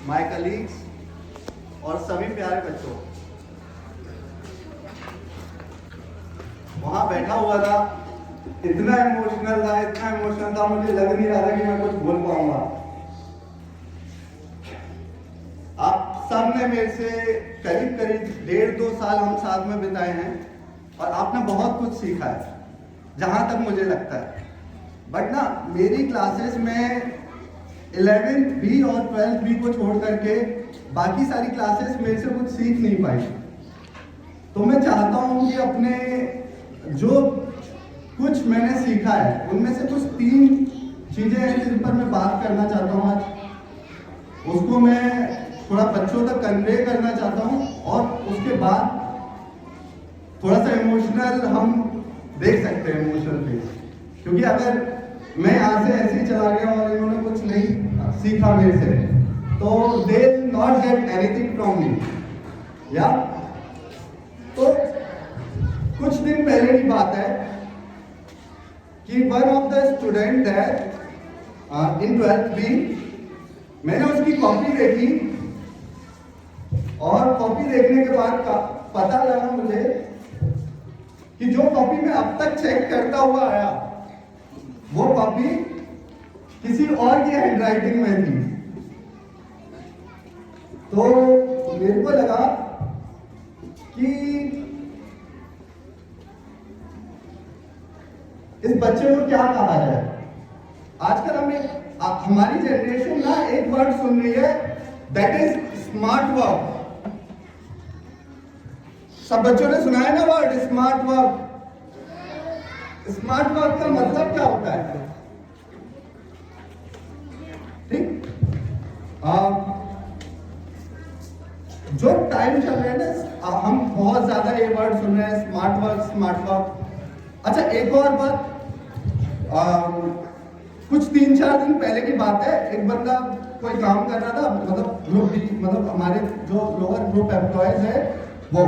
My colleagues और सभी प्यारे बच्चों, वहां बैठा हुआ था, इतना इमोशनल था, मुझे लग नहीं रहा था कि मैं कुछ बोल पाऊंगा। आप सब ने मेरे से करीब 1.5-2 साल हम साथ में बिताए हैं और आपने बहुत कुछ सीखा है, जहां तक मुझे लगता है। बट ना, मेरी क्लासेस में 11th भी और 12th भी को छोड़ करके बाकी सारी क्लासेस मेरे से कुछ सीख नहीं पाई। तो मैं चाहता हूं कि अपने जो कुछ मैंने सीखा है उनमें से कुछ 3 चीजें हैं जिन पर मैं बात करना चाहता हूं आज। उसको मैं थोड़ा बच्चों तक कन्वे करना चाहता हूं और उसके बाद थोड़ा सा इमोशनल हम देख सकते हैं, इमोशनल फेस। क्योंकि अगर मैं यहाँ से ऐसे ही चला गया और इन्होंने कुछ नहीं सीखा मेरे से, तो they not get anything from me. या तो कुछ दिन पहले की बात है कि one of the student that in 12th B, मैंने उसकी कॉपी देखी और कॉपी देखने के बाद पता लगा मुझे कि जो कॉपी मैं अब तक चेक करता हुआ आया वो कॉपी किसी और की हैंडराइटिंग में थी। तो मेरे को लगा कि इस बच्चे को क्या कहा जाए। आजकल हमारी जनरेशन ना एक वर्ड सुन रही है, दैट इज स्मार्ट वर्क। सब बच्चों ने सुना है ना word smart work. Smart work का मतलब क्या होता है? ठीक, जो टाइम चल रहा है ना, हम बहुत ज्यादा ये वर्ड सुन रहे हैं, स्मार्ट वर्क स्मार्ट वर्क। अच्छा, एक और बात, कुछ 3-4 दिन पहले की बात है, एक बंदा कोई काम कर रहा था, मतलब ग्रुप डी, मतलब हमारे जो लोअर ग्रुप एम्प्लॉयज है वो,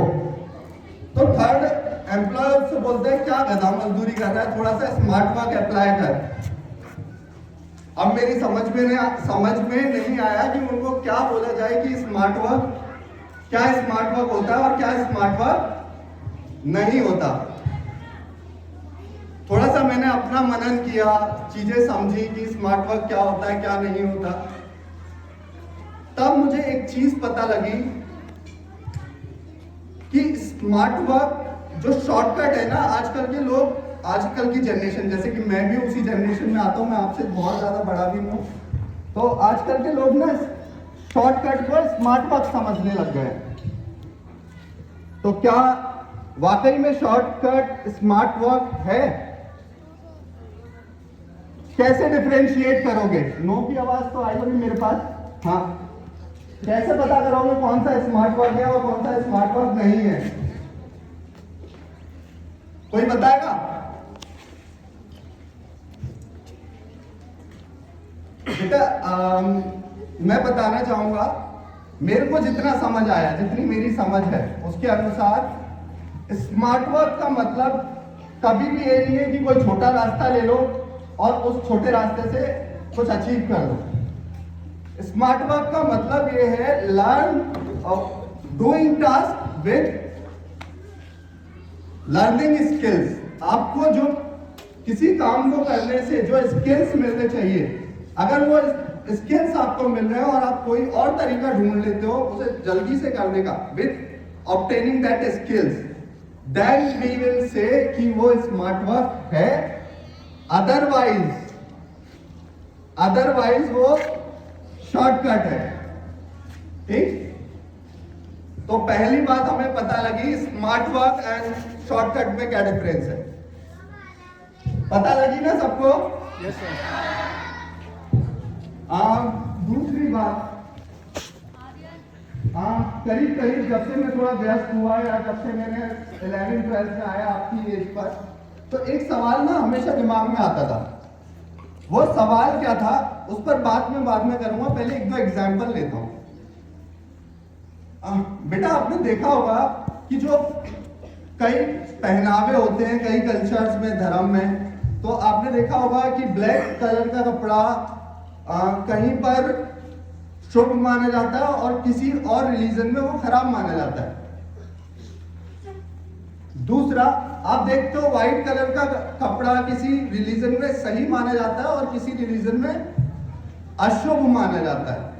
तो थर्ड एम्प्लॉयर से बोलते हैं क्या गधा मजदूरी कर रहा है, थोड़ा सा स्मार्ट वर्क अप्लाई कर। अब मेरी समझ में नहीं आया कि उनको क्या बोला जाए कि स्मार्ट वर्क, क्या स्मार्ट वर्क होता है और क्या स्मार्ट वर्क नहीं होता। थोड़ा सा मैंने अपना मनन किया, चीजें समझी कि स्मार्ट वर्क क्या होता है क्या नहीं होता। तब मुझे एक चीज पता लगी कि स्मार्ट वर्क जो शॉर्टकट है ना, आजकल के लोग, आजकल की जनरेशन, जैसे कि मैं भी उसी जनरेशन में आता हूं, मैं आपसे बहुत ज्यादा बड़ा भी हूं, तो आजकल के लोग ना शॉर्टकट को स्मार्ट वर्क समझने लग गए। तो क्या वाकई में शॉर्टकट स्मार्ट वर्क है? कैसे डिफरेंशिएट करोगे? नो की आवाज तो आई होगी मेरे पास। हाँ, कैसे पता करोगे कौन सा स्मार्ट वर्क है और कौन सा स्मार्ट वर्क नहीं है? कोई बताएगा? बेटा, मैं बताना चाहूंगा, मेरे को जितना समझ आया, जितनी मेरी समझ है उसके अनुसार स्मार्ट वर्क का मतलब कभी भी ये नहीं है कि कोई छोटा रास्ता ले लो और उस छोटे रास्ते से कुछ अचीव कर लो। स्मार्ट वर्क का मतलब ये है learn doing task with learning skills. आपको जो किसी काम को करने से जो स्किल्स मिलने चाहिए, अगर वो स्किल्स आपको मिल रहे हैं और आप कोई और तरीका ढूंढ लेते हो उसे जल्दी से करने का, with obtaining that skills, then we will say कि वो स्मार्ट वर्क है। अदरवाइज वो शॉर्टकट है। ठीक, तो पहली बात हमें पता लगी स्मार्ट वर्क एंड शॉर्टकट में क्या डिफरेंस है। पता लगी ना सबको? Yes sir. दूसरी बात, करीब जब से मैं थोड़ा व्यस्त हुआ या जब से मैंने 11th-12th में आया आपकी एज पर, तो एक सवाल ना हमेशा दिमाग में आता था। वो सवाल क्या था उस पर बाद में करूंगा, पहले 1-2 एग्जाम्पल लेता हूं। बेटा, आपने देखा होगा कि जो कई पहनावे होते हैं कई कल्चर्स में, धर्म में, तो आपने देखा होगा कि ब्लैक कलर का कपड़ा कहीं पर शुभ माना जाता है और किसी और रिलीजन में वो खराब माना जाता है। दूसरा, आप देखते हो व्हाइट कलर का कपड़ा किसी रिलीजन में सही माना जाता है और किसी रिलीजन में अशुभ माना जाता है।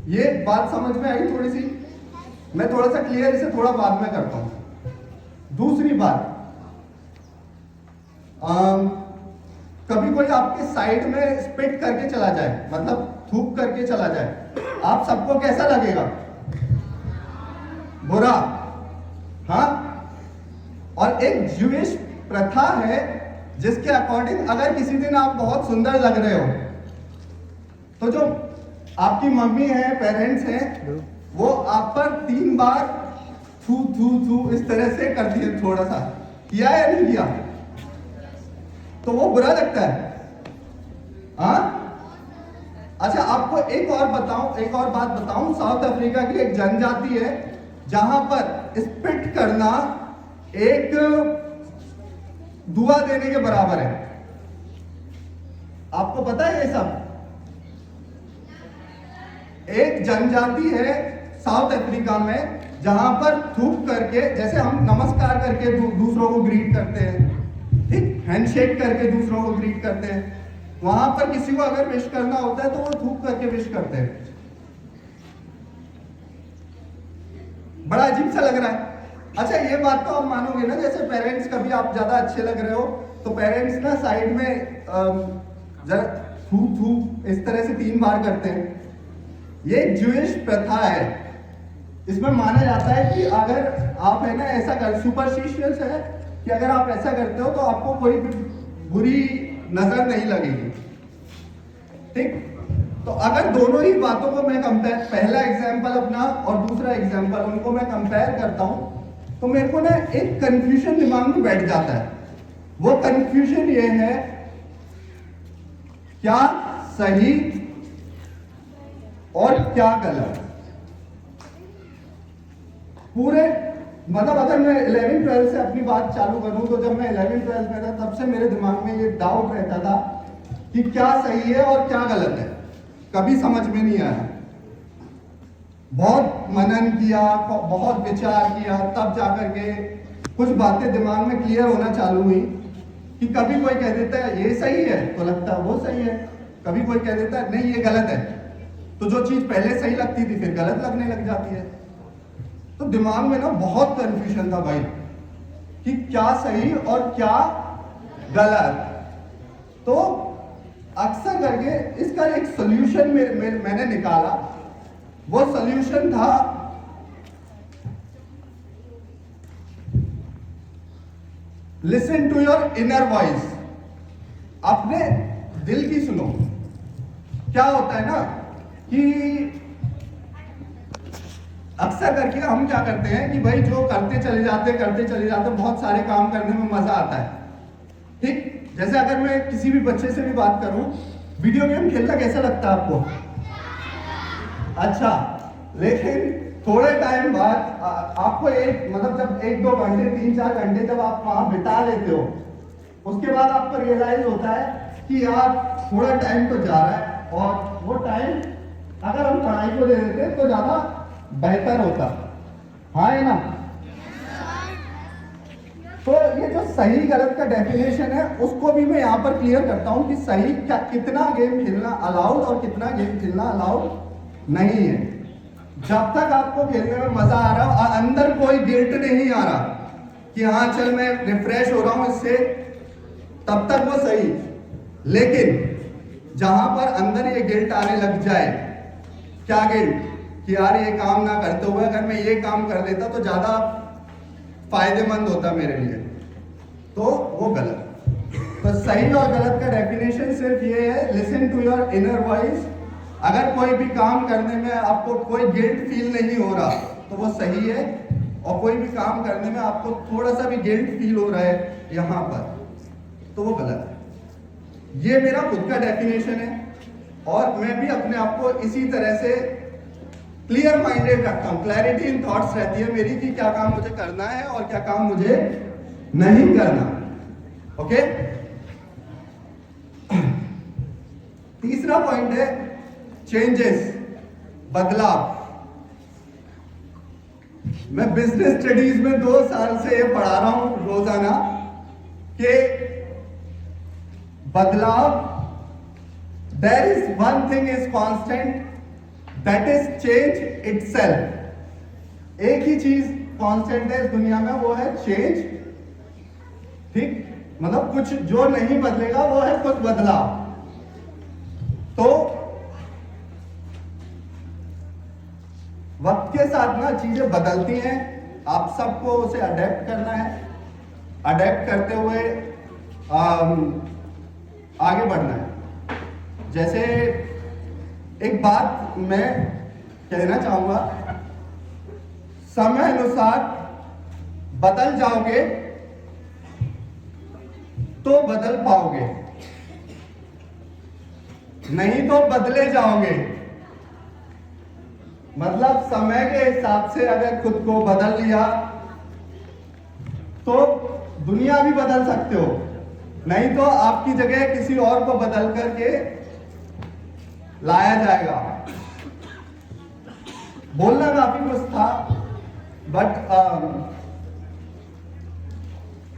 ये बात समझ में आई थोड़ी सी? मैं थोड़ा सा क्लियर इसे थोड़ा बाद में करता हूं। दूसरी बात, कभी कोई आपके साइड में स्पिट करके चला जाए, मतलब थूक करके चला जाए, आप सबको कैसा लगेगा? बुरा। हाँ, और एक ज्यूइश प्रथा है जिसके अकॉर्डिंग अगर किसी दिन आप बहुत सुंदर लग रहे हो तो जो आपकी मम्मी है, पेरेंट्स हैं, वो आप पर 3 बार थू थू थू इस तरह से कर दिए, थोड़ा सा किया या नहीं किया, तो वो बुरा लगता है। हाँ, अच्छा आपको एक और बात बताऊं। साउथ अफ्रीका की एक जनजाति है जहां पर स्पिट करना एक दुआ देने के बराबर है। आपको पता है ये सब? एक जनजाति है साउथ अफ्रीका में जहां पर थूक करके, जैसे हम नमस्कार करके दूसरों को ग्रीट करते हैं, ठीक, हैंडशेक करके दूसरों को ग्रीट करते हैं, वहां पर किसी को अगर विश करना होता है तो वो थूक करके विश करते हैं। बड़ा अजीब सा लग रहा है। अच्छा, ये बात तो आप मानोगे ना, जैसे पेरेंट्स, कभी आप ज्यादा अच्छे लग रहे हो तो पेरेंट्स ना साइड में जरा थू थू इस तरह से 3 बार करते हैं। ये एक ज्यूइश प्रथा है। इसमें माना जाता है कि अगर आप है ना ऐसा कर, सुपरस्टिशियस है कि अगर आप ऐसा करते हो तो आपको कोई भी बुरी नजर नहीं लगेगी। ठीक, तो अगर दोनों ही बातों को मैं कंपेयर, पहला एग्जाम्पल अपना और दूसरा एग्जाम्पल उनको मैं कंपेयर करता हूं तो मेरे को ना एक कंफ्यूजन दिमाग में बैठ जाता है। वो कंफ्यूजन ये है, क्या सही और क्या गलत। पूरे मतलब अगर मैं 11th-12th से अपनी बात चालू करूं तो जब मैं 11th-12th में था तब से मेरे दिमाग में ये डाउट रहता था कि क्या सही है और क्या गलत है, कभी समझ में नहीं आया। बहुत मनन किया, बहुत विचार किया, तब जाकर के कुछ बातें दिमाग में क्लियर होना चालू हुई कि कभी कोई कह देता है ये सही है तो लगता है वो सही है, कभी कोई कह देता है नहीं ये गलत है, तो जो चीज पहले सही लगती थी फिर गलत लगने लग जाती है। तो दिमाग में ना बहुत कंफ्यूजन था भाई कि क्या सही और क्या गलत। तो अक्सर करके इसका एक सॉल्यूशन मैंने निकाला। वो सॉल्यूशन था listen to your inner voice. अपने दिल की सुनो। क्या होता है ना कि अक्सर करके हम क्या करते हैं कि भाई जो करते चले जाते बहुत सारे काम करने में मजा आता है। ठीक, जैसे अगर मैं किसी भी बच्चे से भी बात करूं, वीडियो गेम खेलना कैसा लगता है आपको? अच्छा, लेकिन थोड़े टाइम बाद आपको मतलब जब 1-2 घंटे 3-4 घंटे जब आप वहां बिता लेते हो, उसके बाद आपको रियलाइज होता है कि यार थोड़ा टाइम तो जा रहा है और वो टाइम अगर हम पढ़ाई को दे देते तो ज्यादा बेहतर होता। हाँ है ना? तो ये जो सही गलत का डेफिनेशन है उसको भी मैं यहाँ पर क्लियर करता हूँ कि सही क्या, कितना गेम खेलना अलाउड और कितना गेम खेलना अलाउड नहीं है। जब तक आपको खेलने में मजा आ रहा हो और अंदर कोई गिल्ट नहीं आ रहा कि हाँ चल मैं रिफ्रेश हो रहा हूं इससे, तब तक वो सही। लेकिन जहां पर अंदर ये गिल्ट आने लग जाए, क्या गिल्ट कि यार ये काम ना करते हुए अगर मैं ये काम कर देता तो ज्यादा फायदेमंद होता मेरे लिए, तो वो गलत। तो सही और गलत का डेफिनेशन सिर्फ ये है, listen to your inner voice. अगर कोई भी काम करने में आपको कोई गिल्ट फील नहीं हो रहा तो वो सही है, और कोई भी काम करने में आपको थोड़ा सा भी गिल्ट फील हो रहा है यहाँ पर, तो वो गलत है। ये मेरा खुद का डेफिनेशन है और मैं भी अपने आप को इसी तरह से क्लियर माइंडेड रखता हूँ। क्लैरिटी इन थॉट्स रहती है मेरी कि क्या काम मुझे करना है और क्या काम मुझे नहीं करना। ओके, तीसरा पॉइंट है चेंजेस, बदलाव। मैं बिजनेस स्टडीज में 2 साल से ये पढ़ा रहा हूं रोजाना कि बदलाव, there is one thing is constant, that is change itself. एक ही चीज कांस्टेंट है इस दुनिया में, वो है चेंज। ठीक, मतलब कुछ जो नहीं बदलेगा वो है खुद बदलाव। तो वक्त के साथ ना चीजें बदलती हैं, आप सबको उसे अडेप्ट करना है, अडेप्ट करते हुए आगे बढ़ना है। जैसे एक बात मैं कहना चाहूंगा, समय अनुसार बदल जाओगे तो बदल पाओगे, नहीं तो बदले जाओगे। मतलब समय के हिसाब से अगर खुद को बदल लिया तो दुनिया भी बदल सकते हो, नहीं तो आपकी जगह किसी और को बदल करके लाया जाएगा। बोलना काफी कुछ था, बट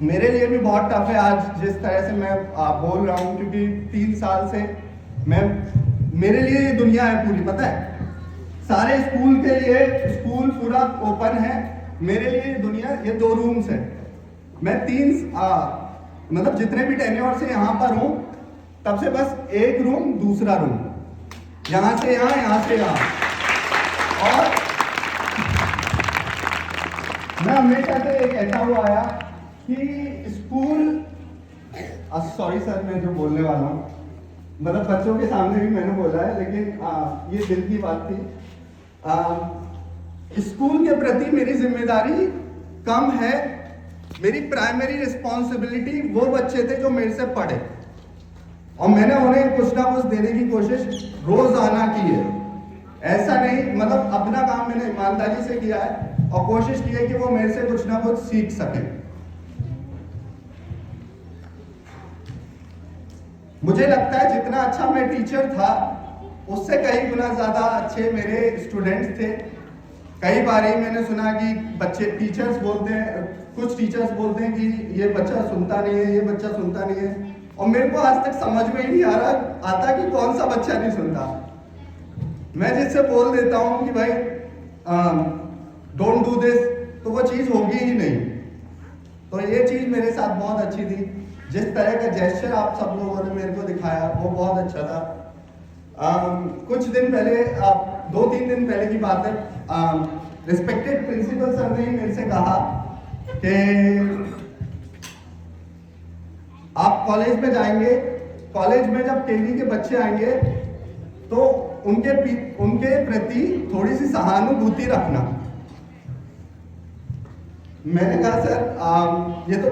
मेरे लिए भी बहुत टफ है आज जिस तरह से मैं बोल रहा हूं, क्योंकि 3 साल से मेरे लिए ये दुनिया है पूरी, पता है। सारे स्कूल के लिए स्कूल पूरा ओपन है, मेरे लिए ये दुनिया, ये 2 रूम्स है। मैं मतलब जितने भी टेन्योर से यहाँ पर हूँ, तब से बस एक रूम दूसरा रूम, यहाँ से यहाँ, यहाँ से यहाँ। और मैं हमेशा से एक ऐसा हुआ आया कि स्कूल, सॉरी सर मैं जो बोलने वाला हूँ, मतलब बच्चों के सामने भी मैंने बोला है, लेकिन ये दिल की बात थी। स्कूल के प्रति मेरी जिम्मेदारी कम है, मेरी प्राइमरी रिस्पॉन्सिबिलिटी वो बच्चे थे जो मेरे से पढ़े, और मैंने उन्हें कुछ ना कुछ देने की कोशिश रोजाना की है। ऐसा नहीं, मतलब अपना काम मैंने ईमानदारी से किया है और कोशिश की है कि वो मेरे से कुछ ना कुछ सीख सके। मुझे लगता है जितना अच्छा मैं टीचर था, उससे कई गुना ज्यादा अच्छे मेरे स्टूडेंट्स थे। कई बार ही मैंने सुना कि बच्चे, टीचर्स बोलते हैं, कुछ टीचर्स बोलते हैं कि ये बच्चा सुनता नहीं है, ये बच्चा सुनता नहीं है, और मेरे को आज तक समझ में ही नहीं आता कि कौन सा बच्चा नहीं सुनता। मैं जिससे बोल देता हूँ कि भाई डोंट डू दिस, तो वो चीज होगी ही नहीं। तो ये चीज मेरे साथ बहुत अच्छी थी। जिस तरह का जेस्चर आप सब लोगों ने मेरे को दिखाया वो बहुत अच्छा था। कुछ दिन पहले, 2-3 दिन पहले की बात है, रिस्पेक्टेड प्रिंसिपल सर ने मेरे से कहा कि आप कॉलेज में जाएंगे, कॉलेज में जब केवी के बच्चे आएंगे तो उनके प्रति थोड़ी सी सहानुभूति रखना। मैंने कहा सर ये तो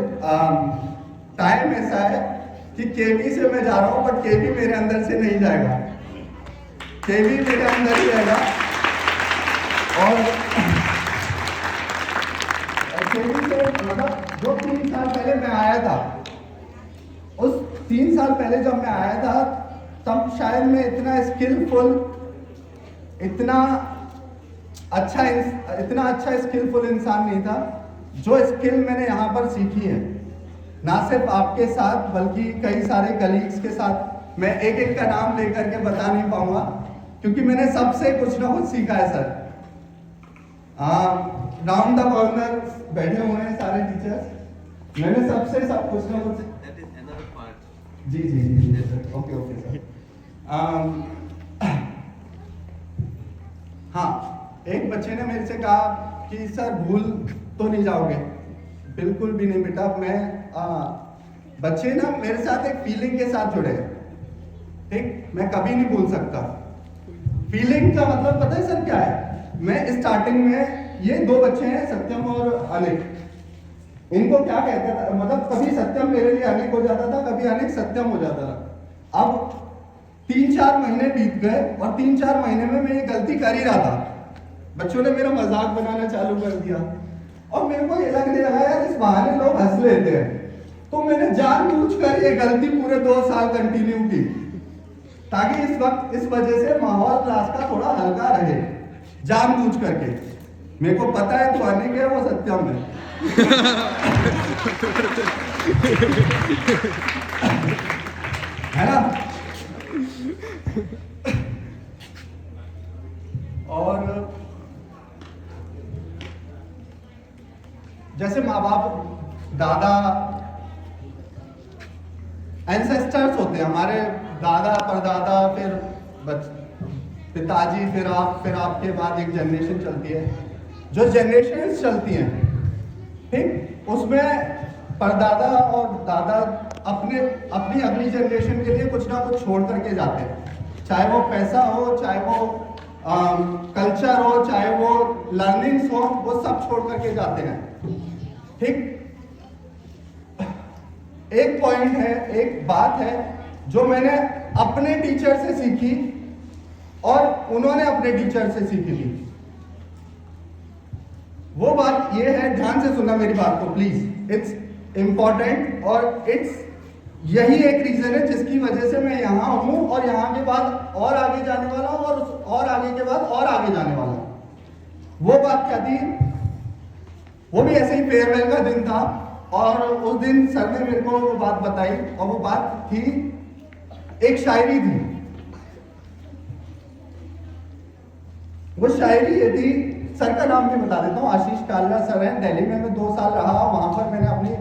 टाइम ऐसा है कि केवी से मैं जा रहा हूं, बट केवी मेरे अंदर से नहीं जाएगा, केवी मेरे अंदर ही रहेगा। और केवी से मतलब जो 3 साल पहले मैं आया था, उस 3 साल पहले जब मैं आया था, तब शायद मैं इतना स्किलफुल, इतना अच्छा स्किलफुल इंसान नहीं था। जो स्किल मैंने यहाँ पर सीखी है, ना सिर्फ आपके साथ बल्कि कई सारे कलीग्स के साथ, मैं एक एक का नाम लेकर के बता नहीं पाऊंगा, क्योंकि मैंने सबसे कुछ ना कुछ सीखा है सर। राउंड द कॉर्नर बैठे हुए हैं सारे टीचर्स, मैंने सबसे सब कुछ ना कुछ। जी जी जी जी सर, ओके ओके सर। हाँ, एक बच्चे ने मेरे से कहा कि सर भूल तो नहीं जाओगे? बिल्कुल भी नहीं बेटा। मैं बच्चे ना मेरे साथ एक फीलिंग के साथ जुड़े, ठीक, मैं कभी नहीं भूल सकता। फीलिंग का मतलब पता है सर क्या है? मैं स्टार्टिंग में, ये 2 बच्चे हैं, सत्यम और अनिक, इनको क्या कहते था, मतलब कभी सत्यम मेरे लिए अनिक हो जाता था, कभी अनिक सत्यम हो जाता था। अब 3-4 महीने बीत गए और 3-4 महीने में मैं ये गलती कर ही रहा था। बच्चों ने मेरा मजाक बनाना चालू कर दिया और मेरे को ये लगने लगा यार इस बहाने लोग हंस लेते हैं, तो मैंने जानबूझकर ये गलती पूरे 2 साल कंटिन्यू की। ताकि इस वक्त इस वजह से माहौल क्लास का थोड़ा हल्का रहे, जानबूझ करके। मेरे को पता है तू आने के वो सत्यम है। है ना? और जैसे माँ बाप, दादा, एंसेस्टर्स होते हैं हमारे, दादा परदादा, फिर पिताजी, फिर आपके बाद एक जनरेशन चलती है। जो जनरेशन्स चलती हैं, ठीक, उसमें परदादा और दादा अपनी अगली जनरेशन के लिए कुछ ना कुछ छोड़ करके जाते हैं, चाहे वो पैसा हो, चाहे वो कल्चर हो, चाहे वो लर्निंग्स हो, वो सब छोड़ करके जाते हैं। ठीक, एक पॉइंट है, एक बात है जो मैंने अपने टीचर से सीखी और उन्होंने अपने टीचर से सीखी थी। वो बात ये है, ध्यान से सुनना मेरी बात को प्लीज, इट्स इंपॉर्टेंट, और इट्स यही एक रीजन है जिसकी वजह से मैं यहां हूं और यहां के बाद और आगे जाने वाला हूं, और आगे के बाद और आगे जाने वाला हूं। वो बात क्या थी? वो भी ऐसे ही फेयरवेल का दिन था और उस दिन सर ने मेरे को वो बात बताई, और वो बात थी, एक शायरी थी। वो शायरी ये थी, सर का नाम भी बता देता हूँ, आशीष कालरा सर हैं, दिल्ली में मैं 2 साल रहा, वहां पर मैंने अपनी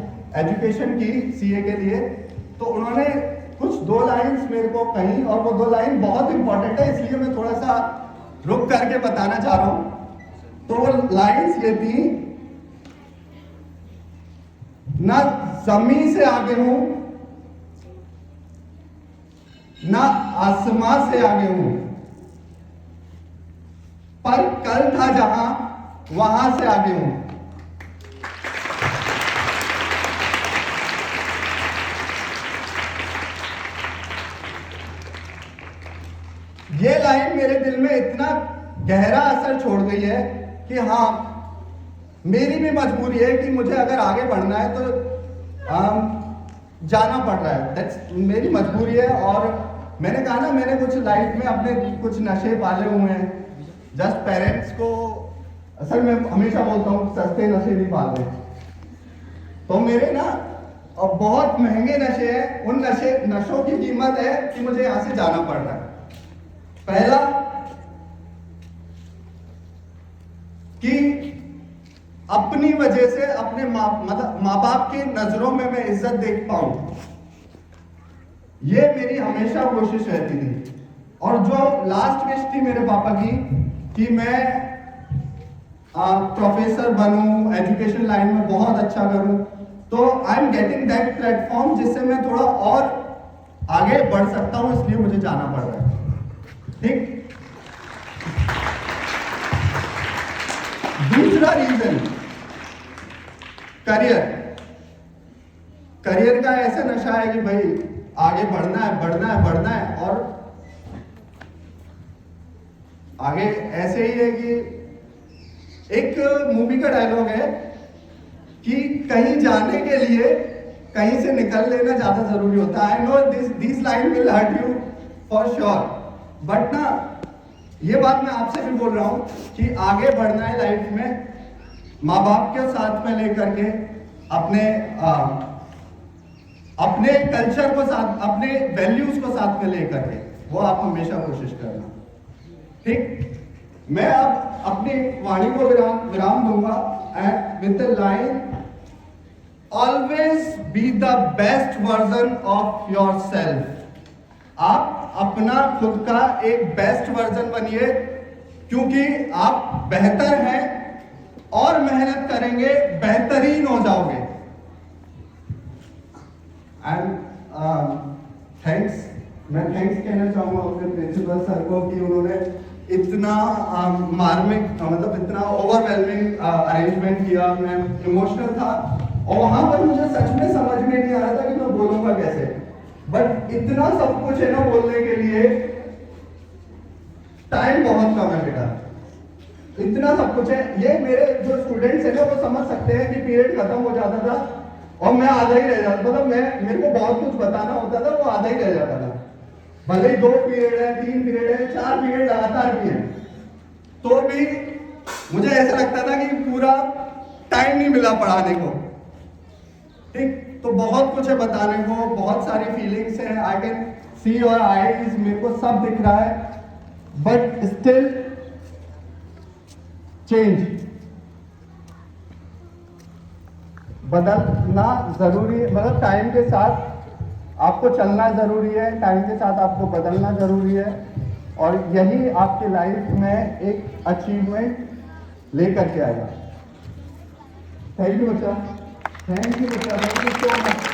एजुकेशन की सीए के लिए। तो उन्होंने कुछ 2 लाइन्स मेरे को कही, और वो 2 लाइन बहुत इंपॉर्टेंट है, इसलिए मैं थोड़ा सा रुक करके बताना चाह रहा हूं। तो वो लाइन्स ये थी, ना जमीन से आगे हूं, ना आसमां से आगे हूं, पर कल था जहां वहां से आगे हूं। ये लाइन मेरे दिल में इतना गहरा असर छोड़ गई है कि हाँ, मेरी भी मजबूरी है कि मुझे अगर आगे बढ़ना है तो जाना पड़ रहा है, दैट्स मेरी मजबूरी है। और मैंने कहा ना, मैंने कुछ लाइफ में अपने कुछ नशे पाले हुए हैं, जस्ट पेरेंट्स को, असल में हमेशा बोलता हूँ सस्ते नशे नहीं पालते। तो मेरे ना बहुत महंगे नशे हैं, उन नशों की कीमत है कि मुझे यहां से जाना पड़ रहा है। पहला कि अपनी वजह से अपने माँ बाप की नजरों में मैं इज्जत देख पाऊं, ये मेरी हमेशा कोशिश रहती थी। और जो लास्ट विश थी मेरे पापा की कि मैं प्रोफेसर बनूं, एजुकेशन लाइन में बहुत अच्छा करूं, तो I am getting that platform जिससे मैं थोड़ा और आगे बढ़ सकता हूं, इसलिए मुझे जाना पड़ रहा है। ठीक, दूसरा रीजन, करियर का ऐसा नशा है कि भाई आगे बढ़ना है, और आगे ऐसे ही है कि एक मूवी का डायलॉग है कि कहीं जाने के लिए कहीं से निकल लेना ज्यादा जरूरी होता है। I know this line will hurt you for sure, but ना, ये बात मैं आपसे भी बोल रहा हूं कि आगे बढ़ना है लाइफ में, माँ बाप के साथ में लेकर के, अपने कल्चर को साथ, अपने वैल्यूज को साथ में लेकर के, वो आप हमेशा कोशिश करना। ठीक, मैं अब अपनी वाणी को विराम दूंगा with the line, always be the best version of your self. आप अपना खुद का एक बेस्ट वर्जन बनिए, क्योंकि आप बेहतर हैं और मेहनत करेंगे बेहतरीन हो जाओगे। एंड थैंक्स, मैं थैंक्स कहना चाहूंगा अपने प्रिंसिपल सर को कि उन्होंने इतना मार्मिक, मतलब इतना ओवरवेलमिंग अरेंजमेंट किया। मैं इमोशनल था और वहां पर मुझे सच में समझ में नहीं आ रहा था कि मैं बोलूंगा कैसे, बट इतना सब कुछ है ना बोलने के लिए, टाइम बहुत कम है बेटा, इतना सब कुछ है। ये मेरे जो स्टूडेंट्स हैं ना, वो समझ सकते हैं कि पीरियड खत्म हो जाता था और मैं आधा ही रह जाता, मतलब मेरे को बहुत कुछ बताना होता था, वो आधा ही रह जाता था। भले ही 2 पीरियड है, 3 पीरियड है, 4 पीरियड लगातार भी है, तो भी मुझे ऐसा लगता था कि पूरा टाइम नहीं मिला पढ़ाने को। ठीक, तो बहुत कुछ है बताने को, बहुत सारी फीलिंग्स हैं, I can see your eyes, मेरे को सब दिख रहा है, बट स्टिल चेंज बदलना जरूरी है, मतलब टाइम के साथ आपको चलना जरूरी है, टाइम के साथ आपको बदलना जरूरी है, और यही आपकी लाइफ में एक अचीवमेंट लेकर के आएगा। थैंक यू बच्चा, थैंक यू बच्चा, थैंक यू सो मच।